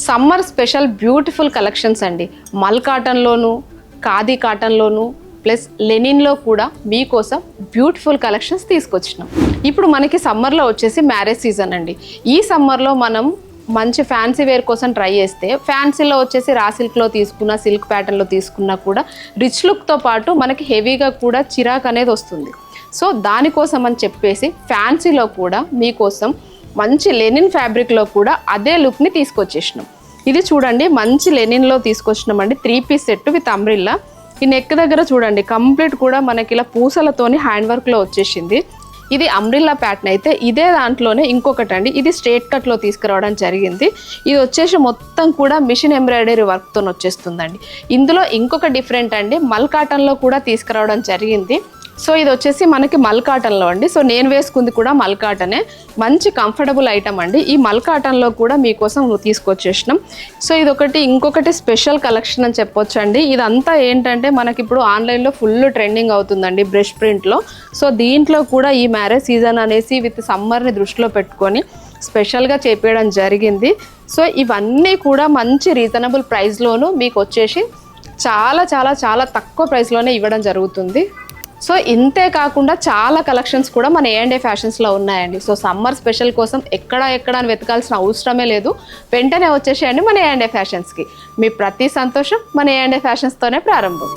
Summer special beautiful collections అండి. మల్ కాటన్లోను, khadi కాటన్లోను, plus లెనిన్లో కూడా మీకోసం బ్యూటిఫుల్ కలెక్షన్స్ తీసుకొచ్చినాం. ఇప్పుడు మనకి సమ్మర్లో వచ్చేసి మ్యారేజ్ సీజన్ అండి. ఈ సమ్మర్లో మనం మంచి ఫ్యాన్సీ వేర్ కోసం ట్రై చేస్తే ఫ్యాన్సీలో వచ్చేసి రా సిల్క్లో తీసుకున్న, సిల్క్ ప్యాటర్న్లో తీసుకున్నా కూడా రిచ్ లుక్తో పాటు మనకి హెవీగా కూడా చిరాక్ అనేది వస్తుంది. సో దానికోసం అని చెప్పేసి ఫ్యాన్సీలో కూడా మీకోసం మంచి లెనిన్ ఫ్యాబ్రిక్లో కూడా అదే లుక్ని తీసుకొచ్చేసినాం. ఇది చూడండి, మంచి లెనిన్లో తీసుకొచ్చినామండి. 3 పీస్ సెట్ విత్ అంబ్రిల్లా. ఈ నెక్ దగ్గర చూడండి కంప్లీట్ కూడా మనకి ఇలా పూసలతోని హ్యాండ్ వర్క్లో వచ్చేసింది. ఇది అంబ్రిల్లా ప్యాటర్న్ అయితే ఇదే దాంట్లోనే ఇంకొకటి అండి, ఇది స్ట్రేట్ కట్లో తీసుకురావడం జరిగింది. ఇది వచ్చేసి మొత్తం కూడా మిషన్ ఎంబ్రాయిడరీ వర్క్తో వచ్చేస్తుందండి. ఇందులో ఇంకొక డిఫరెంట్ అండి, మల్ కాటన్లో కూడా తీసుకురావడం జరిగింది. సో ఇది వచ్చేసి మనకి మల్ కాటన్లో అండి. సో నేను వేసుకుంది కూడా మల్ కాటనే, మంచి కంఫర్టబుల్ ఐటమ్ అండి. ఈ మల్ కాటన్లో కూడా మీకోసం తీసుకొచ్చేసినాం. సో ఇది ఇంకొకటి స్పెషల్ కలెక్షన్ అని చెప్పొచ్చు అండి. ఇదంతా ఏంటంటే మనకి ఇప్పుడు ఆన్లైన్లో ఫుల్ ట్రెండింగ్ అవుతుందండి బ్రష్ ప్రింట్లో. సో దీంట్లో కూడా ఈ మ్యారేజ్ సీజన్ అనేసి విత్ సమ్మర్ని దృష్టిలో పెట్టుకొని స్పెషల్గా చేపించడం జరిగింది. సో ఇవన్నీ కూడా మంచి రీజనబుల్ ప్రైస్లోను మీకు వచ్చేసి చాలా చాలా చాలా తక్కువ ప్రైస్లోనే ఇవ్వడం జరుగుతుంది. సో ఇంతే కాకుండా చాలా కలెక్షన్స్ కూడా మన A&A ఫ్యాషన్స్లో ఉన్నాయండి. సో సమ్మర్ స్పెషల్ కోసం ఎక్కడ అని వెతకాల్సిన అవసరమే లేదు. వెంటనే వచ్చేసేయండి మన A&A ఫ్యాషన్స్కి. మీ ప్రతి సంతోషం మన A&A ఫ్యాషన్స్తోనే ప్రారంభం.